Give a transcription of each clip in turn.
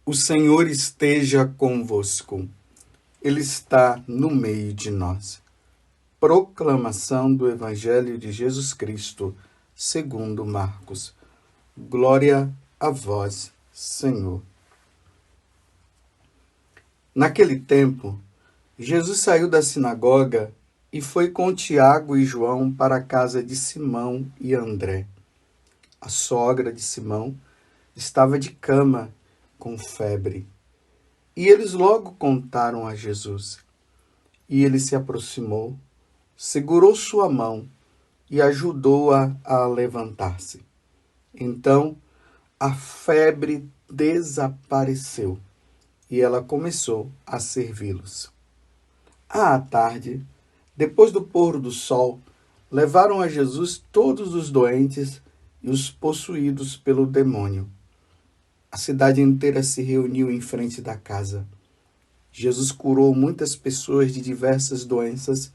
O Senhor esteja convosco. Ele está no meio de nós. Proclamação do Evangelho de Jesus Cristo, segundo Marcos. Glória a vós, Senhor. Naquele tempo, Jesus saiu da sinagoga e foi com Tiago e João para a casa de Simão e André. A sogra de Simão estava de cama com febre. E eles logo contaram a Jesus. E ele se aproximou, segurou sua mão e ajudou-a a levantar-se. Então, a febre desapareceu e ela começou a servi-los. À tarde, depois do pôr do sol, levaram a Jesus todos os doentes e os possuídos pelo demônio. A cidade inteira se reuniu em frente da casa. Jesus curou muitas pessoas de diversas doenças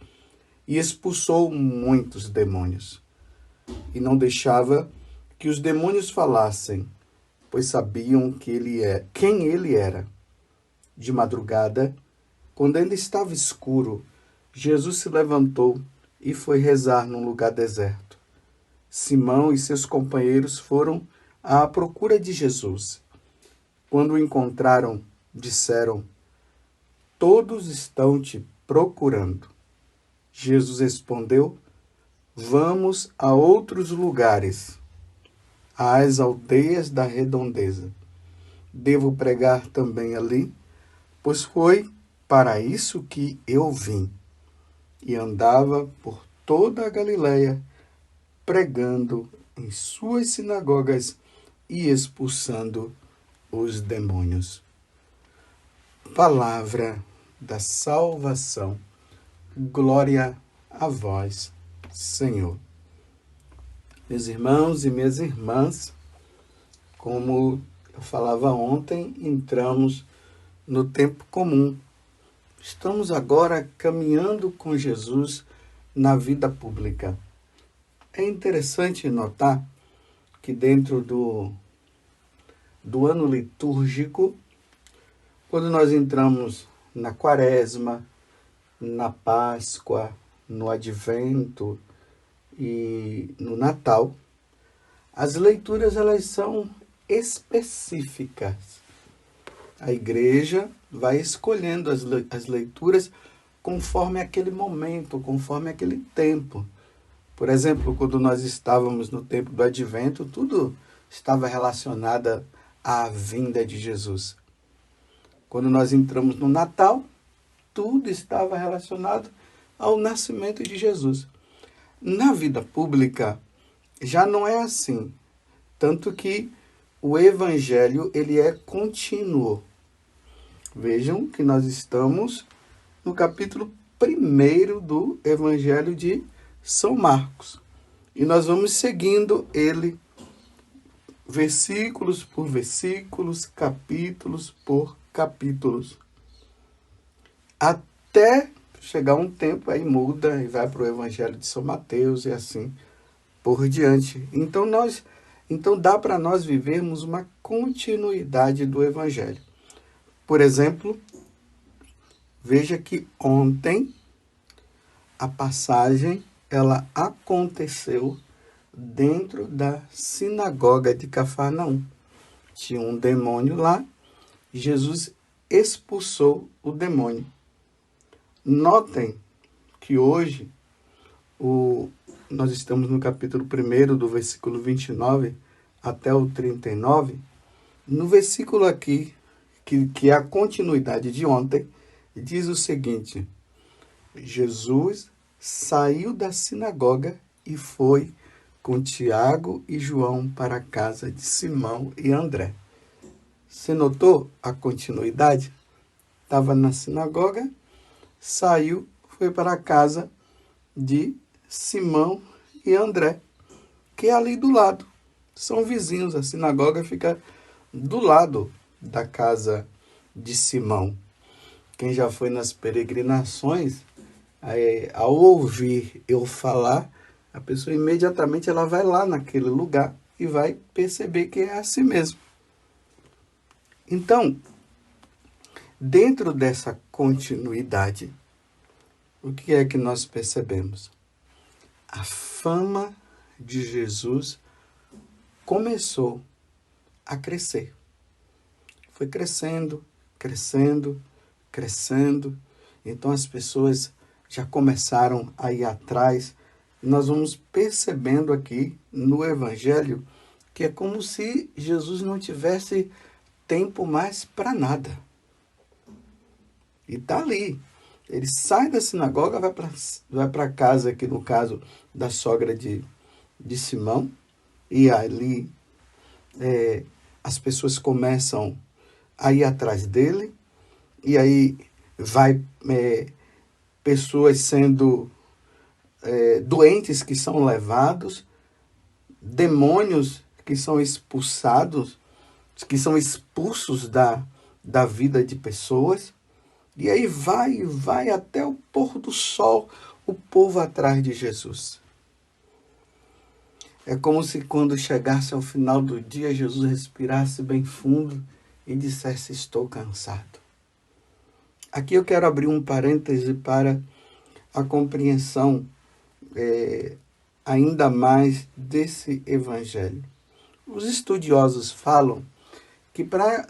e expulsou muitos demônios. E não deixava que os demônios falassem, pois sabiam quem ele era. De madrugada, quando ainda estava escuro, Jesus se levantou e foi rezar num lugar deserto. Simão e seus companheiros foram à procura de Jesus. Quando o encontraram, disseram: "Todos estão te procurando." Jesus respondeu: "Vamos a outros lugares, às aldeias da redondeza. Devo pregar também ali, pois foi para isso que eu vim." E andava por toda a Galileia, pregando em suas sinagogas e expulsando os demônios. Palavra da salvação. Glória a vós, Senhor. Meus irmãos e minhas irmãs, como eu falava ontem, entramos no tempo comum. Estamos agora caminhando com Jesus na vida pública. É interessante notar que dentro do ano litúrgico, quando nós entramos na Quaresma, na Páscoa, no Advento e no Natal, as leituras elas são específicas. A igreja vai escolhendo as leituras conforme aquele momento, conforme aquele tempo. Por exemplo, quando nós estávamos no tempo do Advento, tudo estava relacionado à vinda de Jesus. Quando nós entramos no Natal, tudo estava relacionado ao nascimento de Jesus. Na vida pública, já não é assim. Tanto que o Evangelho ele é contínuo. Vejam que nós estamos no capítulo 1 do Evangelho de São Marcos. E nós vamos seguindo ele versículos por versículos, capítulos por capítulos. Até chegar um tempo, aí muda e vai para o Evangelho de São Mateus e assim por diante. Então dá para nós vivermos uma continuidade do Evangelho. Por exemplo, veja que ontem a passagem ela aconteceu dentro da sinagoga de Cafarnaum. Tinha um demônio lá, Jesus expulsou o demônio. Notem que hoje, nós estamos no capítulo 1, do versículo 29 até o 39. No versículo aqui, que é a continuidade de ontem, diz o seguinte: Jesus saiu da sinagoga e foi com Tiago e João para a casa de Simão e André. Você notou a continuidade? Estava na sinagoga, saiu, foi para a casa de Simão e André, que é ali do lado. São vizinhos, a sinagoga fica do lado da casa de Simão. Quem já foi nas peregrinações ao ouvir eu falar, a pessoa imediatamente ela vai lá naquele lugar e vai perceber que é assim mesmo. Então, dentro dessa continuidade, o que é que nós percebemos? A fama de Jesus começou a crescer. Foi crescendo, crescendo, crescendo. Então as pessoas já começaram a ir atrás. Nós vamos percebendo aqui no Evangelho que é como se Jesus não tivesse tempo mais para nada. E está ali. Ele sai da sinagoga, vai para casa, aqui no caso da sogra de Simão, e ali as pessoas começam a ir atrás dele, e aí vai pessoas sendo doentes que são levados, demônios que são expulsados, que são expulsos da vida de pessoas. E aí vai até o pôr do sol, o povo atrás de Jesus. É como se quando chegasse ao final do dia, Jesus respirasse bem fundo e dissesse, estou cansado. Aqui eu quero abrir um parêntese para a compreensão ainda mais desse evangelho. Os estudiosos falam que para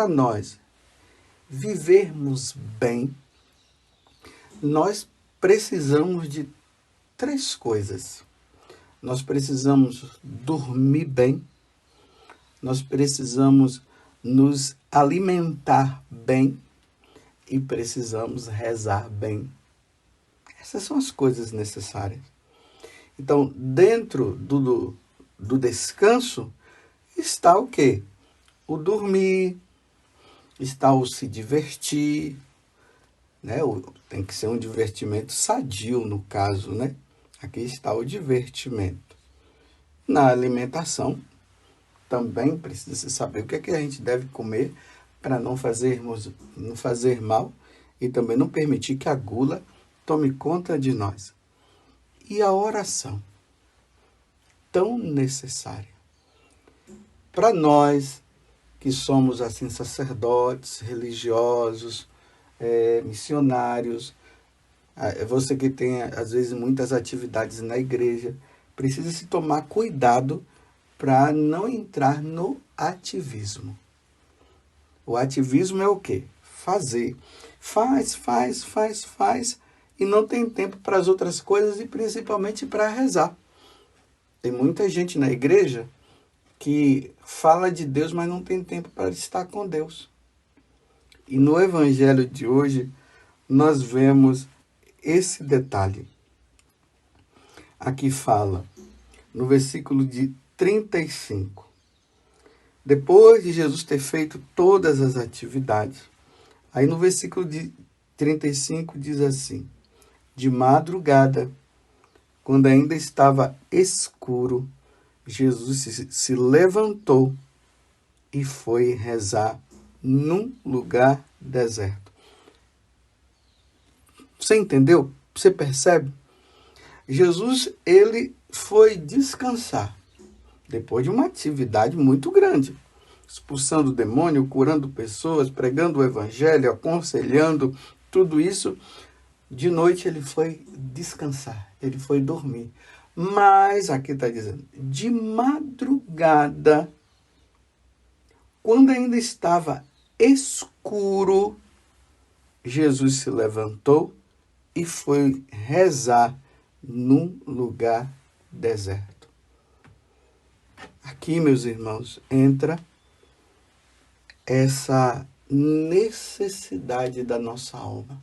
nós vivermos bem, nós precisamos de 3 coisas. Nós precisamos dormir bem, nós precisamos nos alimentar bem e precisamos rezar bem. Essas são as coisas necessárias. Então, dentro do descanso está o quê? O dormir, está o se divertir, né? Tem que ser um divertimento sadio, no caso, né? Aqui está o divertimento. Na alimentação, também precisa se saber o que é que a gente deve comer para não fazer mal e também não permitir que a gula tome conta de nós. E a oração, tão necessária. Para nós que somos assim sacerdotes, religiosos, missionários, você que tem às vezes muitas atividades na igreja, precisa se tomar cuidado para não entrar no ativismo. O ativismo é o quê? Fazer. Faz e não tem tempo para as outras coisas e principalmente para rezar. Tem muita gente na igreja que fala de Deus, mas não tem tempo para estar com Deus. E no evangelho de hoje, nós vemos esse detalhe. Aqui fala, no versículo de 35. Depois de Jesus ter feito todas as atividades, aí no versículo de 35 diz assim, de madrugada, quando ainda estava escuro, Jesus se levantou e foi rezar num lugar deserto. Você entendeu? Você percebe? Jesus, ele foi descansar depois de uma atividade muito grande, expulsando o demônio, curando pessoas, pregando o evangelho, aconselhando, tudo isso. De noite ele foi descansar, ele foi dormir. Mas, aqui está dizendo, de madrugada, quando ainda estava escuro, Jesus se levantou e foi rezar num lugar deserto. Aqui, meus irmãos, entra essa necessidade da nossa alma.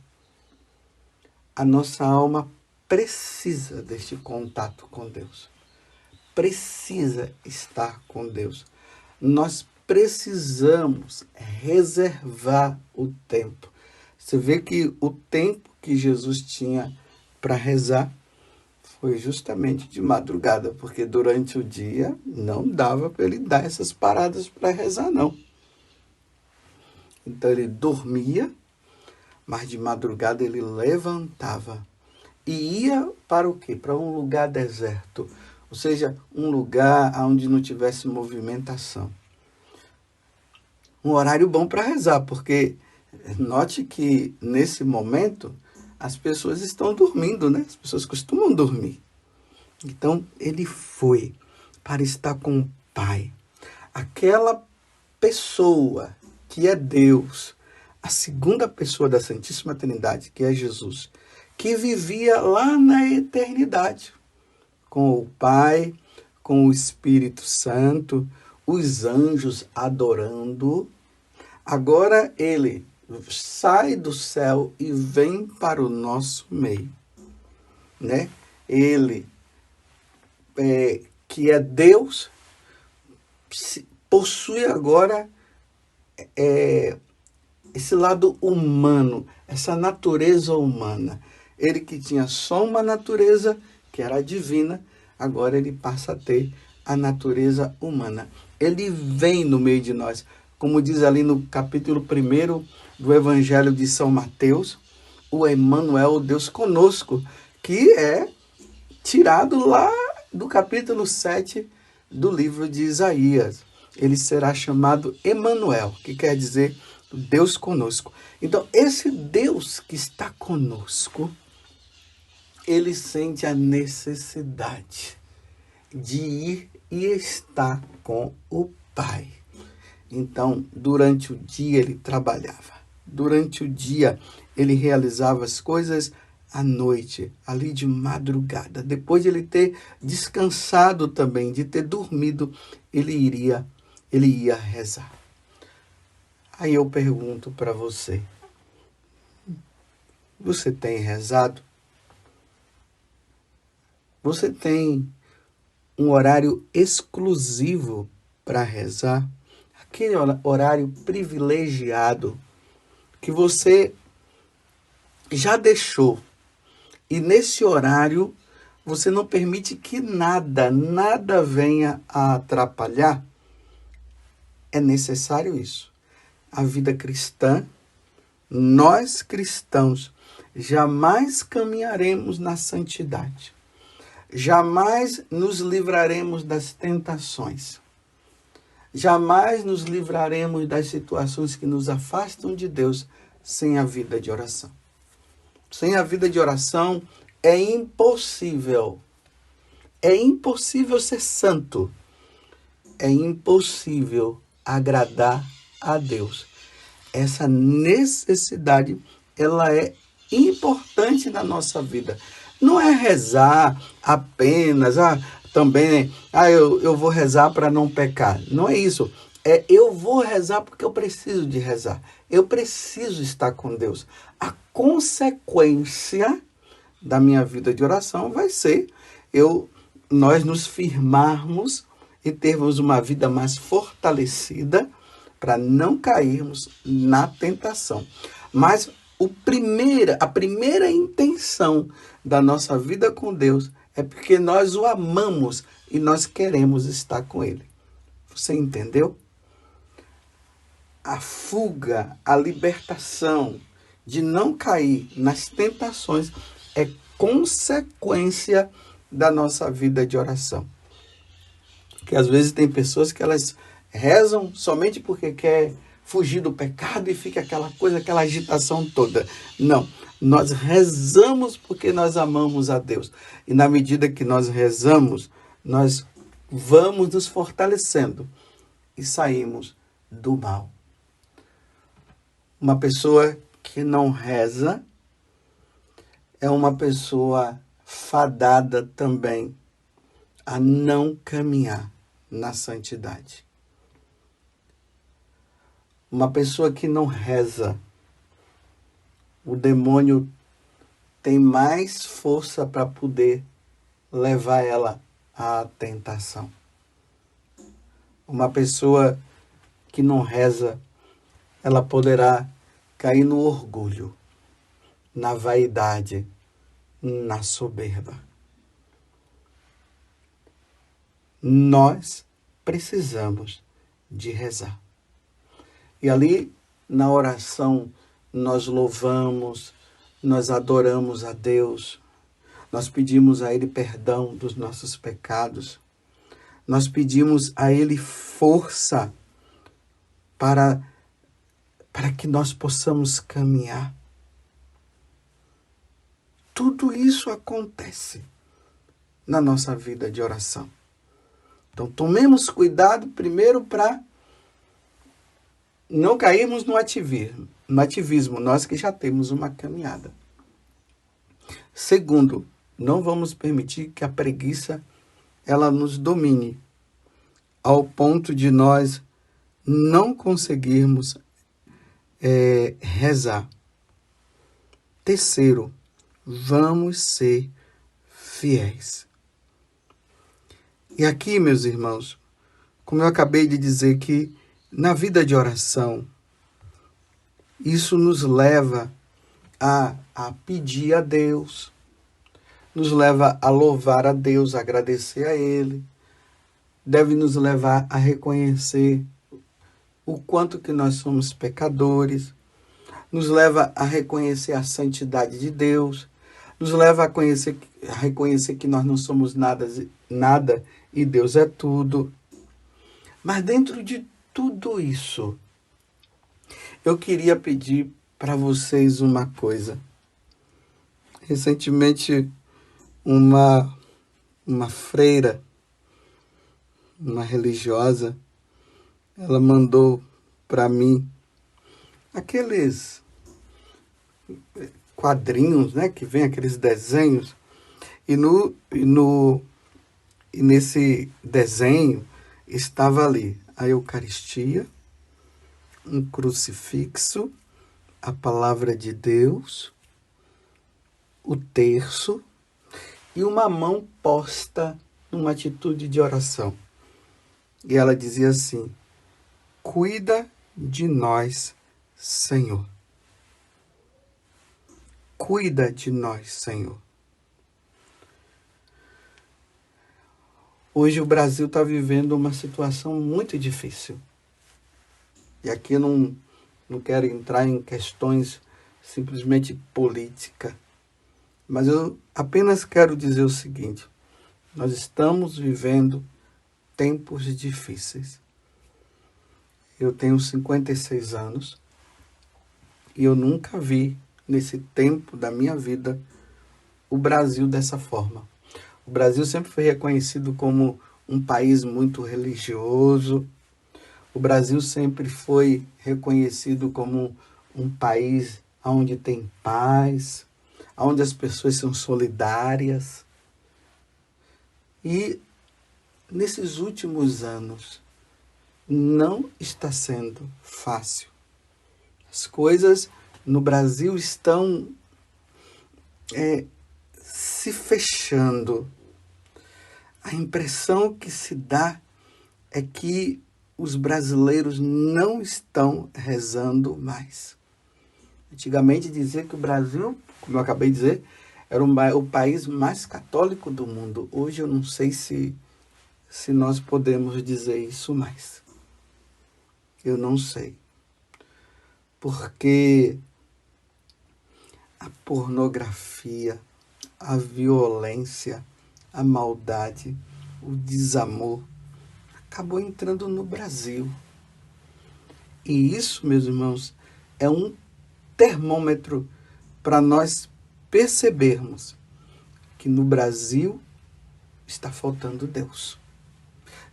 A nossa alma precisa deste contato com Deus. Precisa estar com Deus. Nós precisamos reservar o tempo. Você vê que o tempo que Jesus tinha para rezar foi justamente de madrugada, porque durante o dia não dava para ele dar essas paradas para rezar, não. Então ele dormia, mas de madrugada ele levantava e ia para o quê? Para um lugar deserto, ou seja, um lugar onde não tivesse movimentação. Um horário bom para rezar, porque note que nesse momento as pessoas estão dormindo, né? As pessoas costumam dormir. Então ele foi para estar com o Pai. Aquela pessoa que é Deus, a segunda pessoa da Santíssima Trindade, que é Jesus, que vivia lá na eternidade, com o Pai, com o Espírito Santo, os anjos adorando. Agora ele sai do céu e vem para o nosso meio, né? Ele, que é Deus, possui agora esse lado humano, essa natureza humana. Ele que tinha só uma natureza, que era divina, agora ele passa a ter a natureza humana. Ele vem no meio de nós, como diz ali no capítulo 1 do Evangelho de São Mateus, o Emmanuel, o Deus conosco, que é tirado lá do capítulo 7 do livro de Isaías. Ele será chamado Emmanuel, que quer dizer Deus conosco. Então, esse Deus que está conosco, ele sente a necessidade de ir e estar com o Pai. Então, durante o dia ele trabalhava. Durante o dia ele realizava as coisas à noite, ali de madrugada. Depois de ele ter descansado também, de ter dormido, ele ia rezar. Aí eu pergunto para você, você tem rezado? Você tem um horário exclusivo para rezar? Aquele horário privilegiado que você já deixou. E nesse horário você não permite que nada venha a atrapalhar? É necessário isso. A vida cristã, nós cristãos, jamais caminharemos na santidade. Jamais nos livraremos das tentações. Jamais nos livraremos das situações que nos afastam de Deus sem a vida de oração. Sem a vida de oração é impossível. É impossível ser santo. É impossível agradar a Deus. Essa necessidade, ela é importante na nossa vida. Não é rezar apenas, também, eu vou rezar para não pecar. Não é isso. Eu vou rezar porque eu preciso de rezar. Eu preciso estar com Deus. A consequência da minha vida de oração vai ser nós nos firmarmos e termos uma vida mais fortalecida para não cairmos na tentação. Mas a primeira intenção da nossa vida com Deus é porque nós o amamos e nós queremos estar com Ele. Você entendeu? A fuga, a libertação de não cair nas tentações é consequência da nossa vida de oração. Porque às vezes tem pessoas que elas rezam somente porque quer fugir do pecado e fica aquela coisa, aquela agitação toda. Não, nós rezamos porque nós amamos a Deus. E na medida que nós rezamos, nós vamos nos fortalecendo e saímos do mal. Uma pessoa que não reza é uma pessoa fadada também a não caminhar na santidade. Uma pessoa que não reza, o demônio tem mais força para poder levar ela à tentação. Uma pessoa que não reza, ela poderá cair no orgulho, na vaidade, na soberba. Nós precisamos de rezar. E ali, na oração nós louvamos, nós adoramos a Deus, nós pedimos a Ele perdão dos nossos pecados, nós pedimos a Ele força para que nós possamos caminhar. Tudo isso acontece na nossa vida de oração. Então, tomemos cuidado primeiro para não cairmos no ativismo, nós que já temos uma caminhada. Segundo, não vamos permitir que a preguiça ela nos domine ao ponto de nós não conseguirmos rezar. Terceiro, vamos ser fiéis. E aqui, meus irmãos, como eu acabei de dizer que na vida de oração, isso nos leva a pedir a Deus, nos leva a louvar a Deus, a agradecer a Ele, deve nos levar a reconhecer o quanto que nós somos pecadores, nos leva a reconhecer a santidade de Deus, nos leva a reconhecer que nós não somos nada e Deus é tudo. Mas dentro de tudo isso, eu queria pedir para vocês uma coisa. Recentemente, uma freira, uma religiosa, ela mandou para mim aqueles quadrinhos, né, que vem aqueles desenhos, e nesse desenho estava ali a Eucaristia, um crucifixo, a palavra de Deus, o terço e uma mão posta numa atitude de oração. E ela dizia assim: cuida de nós, Senhor. Cuida de nós, Senhor. Hoje o Brasil está vivendo uma situação muito difícil. E aqui eu não quero entrar em questões simplesmente políticas, mas eu apenas quero dizer o seguinte: nós estamos vivendo tempos difíceis. Eu tenho 56 anos e eu nunca vi, nesse tempo da minha vida, o Brasil dessa forma. O Brasil sempre foi reconhecido como um país muito religioso. O Brasil sempre foi reconhecido como um país onde tem paz, onde as pessoas são solidárias. E nesses últimos anos, não está sendo fácil. As coisas no Brasil estão se fechando. A impressão que se dá é que os brasileiros não estão rezando mais. Antigamente dizia que o Brasil, como eu acabei de dizer, era o país mais católico do mundo. Hoje eu não sei se nós podemos dizer isso mais. Eu não sei. Porque a pornografia, a violência, a maldade, o desamor acabou entrando no Brasil. E isso, meus irmãos, é um termômetro para nós percebermos que no Brasil está faltando Deus.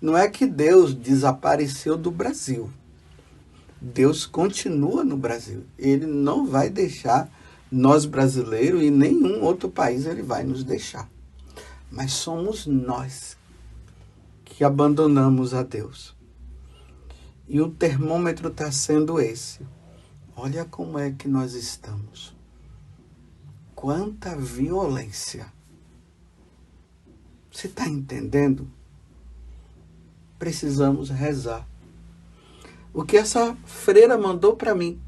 Não é que Deus desapareceu do Brasil. Deus continua no Brasil. Ele não vai deixar nós brasileiros e nenhum outro país ele vai nos deixar. Mas somos nós que abandonamos a Deus. E o termômetro está sendo esse. Olha como é que nós estamos. Quanta violência. Você está entendendo? Precisamos rezar. O que essa freira mandou para mim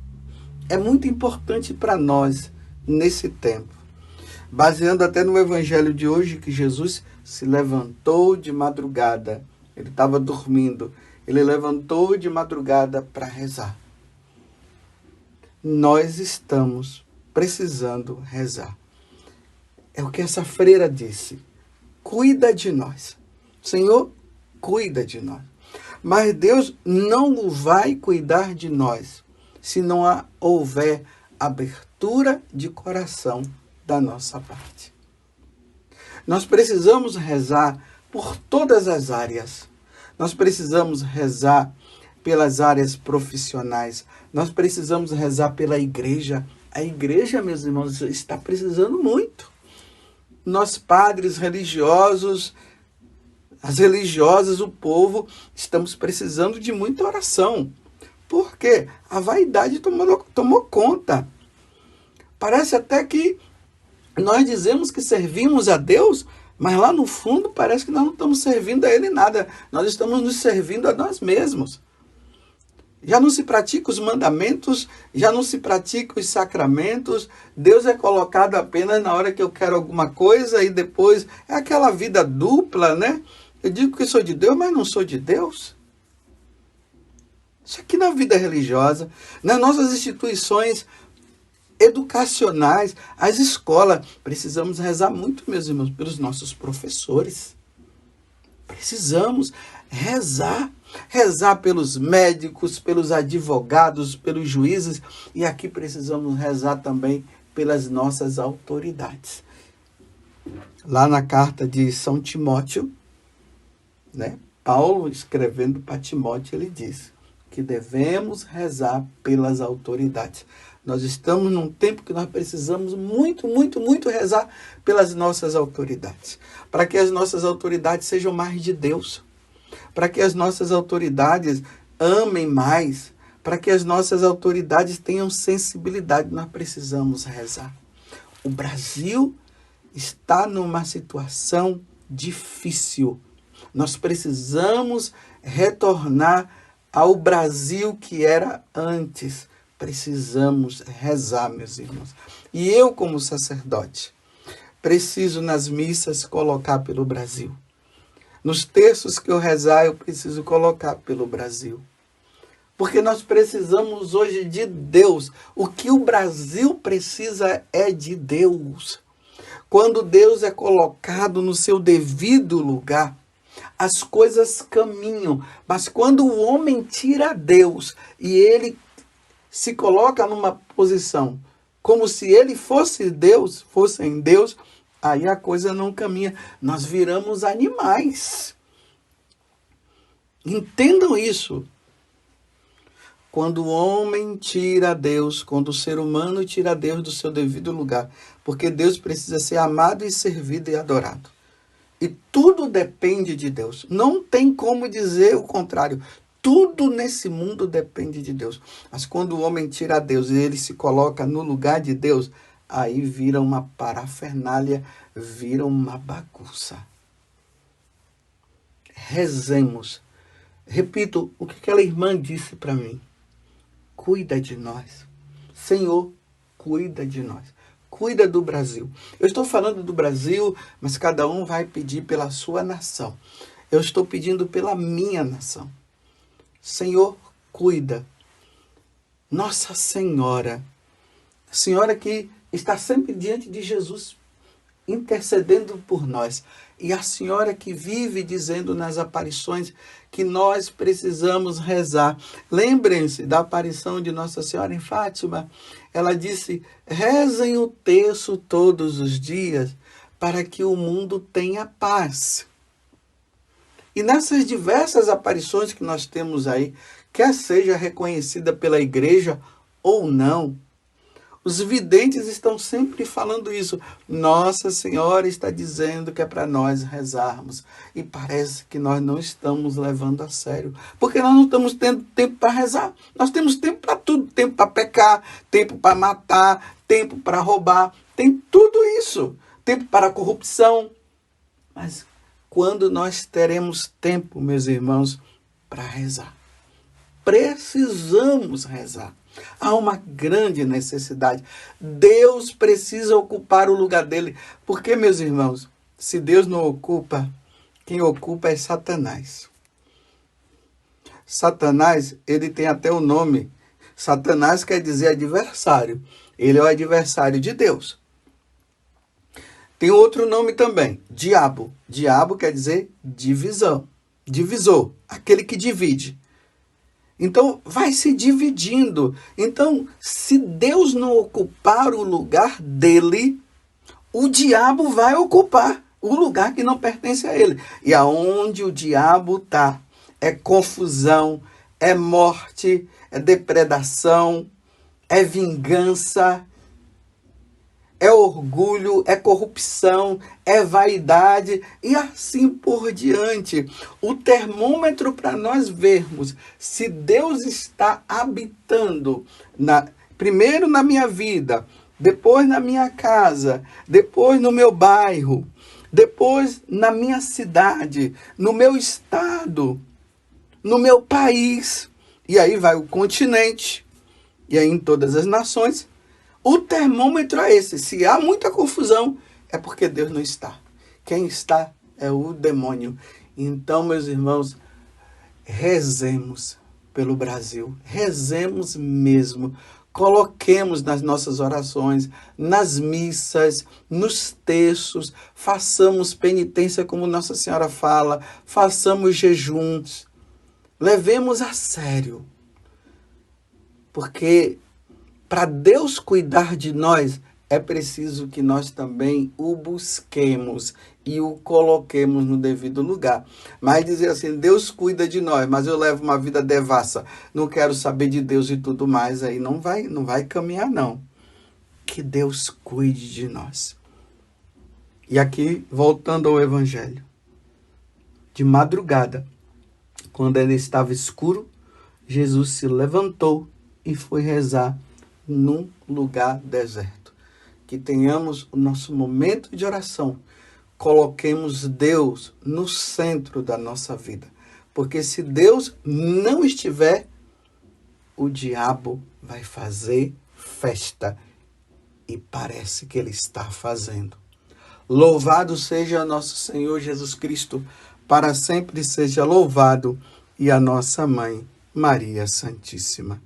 é muito importante para nós nesse tempo. Baseando até no evangelho de hoje, que Jesus se levantou de madrugada. Ele estava dormindo. Ele levantou de madrugada para rezar. nós estamos precisando rezar. É o que essa freira disse. Cuida de nós. Senhor, cuida de nós. Mas Deus não vai cuidar de nós se não houver abertura de coração da nossa parte. Nós precisamos rezar por todas as áreas. Nós precisamos rezar pelas áreas profissionais. Nós precisamos rezar pela igreja. A igreja, meus irmãos, está precisando muito. Nós, padres religiosos, as religiosas, o povo, estamos precisando de muita oração. Por quê? A vaidade tomou conta. Parece até que nós dizemos que servimos a Deus, mas lá no fundo parece que nós não estamos servindo a Ele nada. Nós estamos nos servindo a nós mesmos. Já não se pratica os mandamentos, já não se pratica os sacramentos. Deus é colocado apenas na hora que eu quero alguma coisa e depois é aquela vida dupla, né? Eu digo que sou de Deus, mas não sou de Deus. Isso aqui na vida religiosa, nas nossas instituições educacionais, as escolas, precisamos rezar muito, meus irmãos, pelos nossos professores. Precisamos rezar pelos médicos, pelos advogados, pelos juízes, e aqui precisamos rezar também pelas nossas autoridades. Lá na carta de São Timóteo, né, Paulo escrevendo para Timóteo, ele diz que devemos rezar pelas autoridades. Nós estamos num tempo que nós precisamos muito, muito, muito rezar pelas nossas autoridades, para que as nossas autoridades sejam mais de Deus, para que as nossas autoridades amem mais, para que as nossas autoridades tenham sensibilidade. Nós precisamos rezar. O Brasil está numa situação difícil. Nós precisamos retornar ao Brasil que era antes. Precisamos rezar, meus irmãos. E eu, como sacerdote, preciso nas missas colocar pelo Brasil. Nos terços que eu rezar, eu preciso colocar pelo Brasil. Porque nós precisamos hoje de Deus. O que o Brasil precisa é de Deus. Quando Deus é colocado no seu devido lugar, as coisas caminham. Mas quando o homem tira Deus e ele se coloca numa posição como se ele fosse Deus, fosse em Deus, aí a coisa não caminha. Nós viramos animais. Entendam isso. Quando o homem tira Deus, quando o ser humano tira Deus do seu devido lugar, porque Deus precisa ser amado e servido e adorado. E tudo depende de Deus. Não tem como dizer o contrário. Tudo nesse mundo depende de Deus. Mas quando o homem tira Deus e ele se coloca no lugar de Deus, aí vira uma parafernália, vira uma bagunça. Rezemos. Repito o que aquela irmã disse para mim. Cuida de nós. Senhor, cuida de nós. Cuida do Brasil. Eu estou falando do Brasil, mas cada um vai pedir pela sua nação. Eu estou pedindo pela minha nação. Senhor, cuida. Nossa Senhora, a Senhora que está sempre diante de Jesus, intercedendo por nós. E a Senhora que vive dizendo nas aparições que nós precisamos rezar. Lembrem-se da aparição de Nossa Senhora em Fátima. Ela disse, rezem o terço todos os dias para que o mundo tenha paz. E nessas diversas aparições que nós temos aí, quer seja reconhecida pela igreja ou não, os videntes estão sempre falando isso. Nossa Senhora está dizendo que é para nós rezarmos. E parece que nós não estamos levando a sério. Porque nós não estamos tendo tempo para rezar. Nós temos tempo para tudo. Tempo para pecar, tempo para matar, tempo para roubar. Tem tudo isso. Tempo para corrupção. Mas quando nós teremos tempo, meus irmãos, para rezar? Precisamos rezar. Há uma grande necessidade. Deus precisa ocupar o lugar dele. Porque, meus irmãos, se Deus não ocupa, quem ocupa é Satanás. Satanás, ele tem até o nome Satanás quer dizer adversário. Ele é o adversário de Deus. Tem outro nome também, diabo. Diabo quer dizer divisão. Divisor, aquele que divide. Então, vai se dividindo. Então, se Deus não ocupar o lugar dele, o diabo vai ocupar o lugar que não pertence a ele. E aonde o diabo está, é confusão, é morte, é depredação, é vingança, é orgulho, é corrupção, é vaidade e assim por diante. O termômetro para nós vermos se Deus está habitando primeiro na minha vida, depois na minha casa, depois no meu bairro, depois na minha cidade, no meu estado, no meu país, e aí vai o continente, e aí em todas as nações. O termômetro é esse. Se há muita confusão, é porque Deus não está. Quem está é o demônio. Então, meus irmãos, rezemos pelo Brasil. Rezemos mesmo. Coloquemos nas nossas orações, nas missas, nos textos, façamos penitência como Nossa Senhora fala, façamos jejuns, levemos a sério. Porque para Deus cuidar de nós, é preciso que nós também o busquemos e o coloquemos no devido lugar. Mas dizer assim, Deus cuida de nós, mas eu levo uma vida devassa, não quero saber de Deus e tudo mais, aí não vai caminhar não. Que Deus cuide de nós. E aqui, voltando ao Evangelho. De madrugada, quando ainda estava escuro, Jesus se levantou e foi rezar num lugar deserto. Que tenhamos o nosso momento de oração. Coloquemos Deus no centro da nossa vida. Porque se Deus não estiver, o diabo vai fazer festa. E parece que ele está fazendo. Louvado seja nosso Senhor Jesus Cristo, para sempre seja louvado, e a nossa Mãe, Maria Santíssima.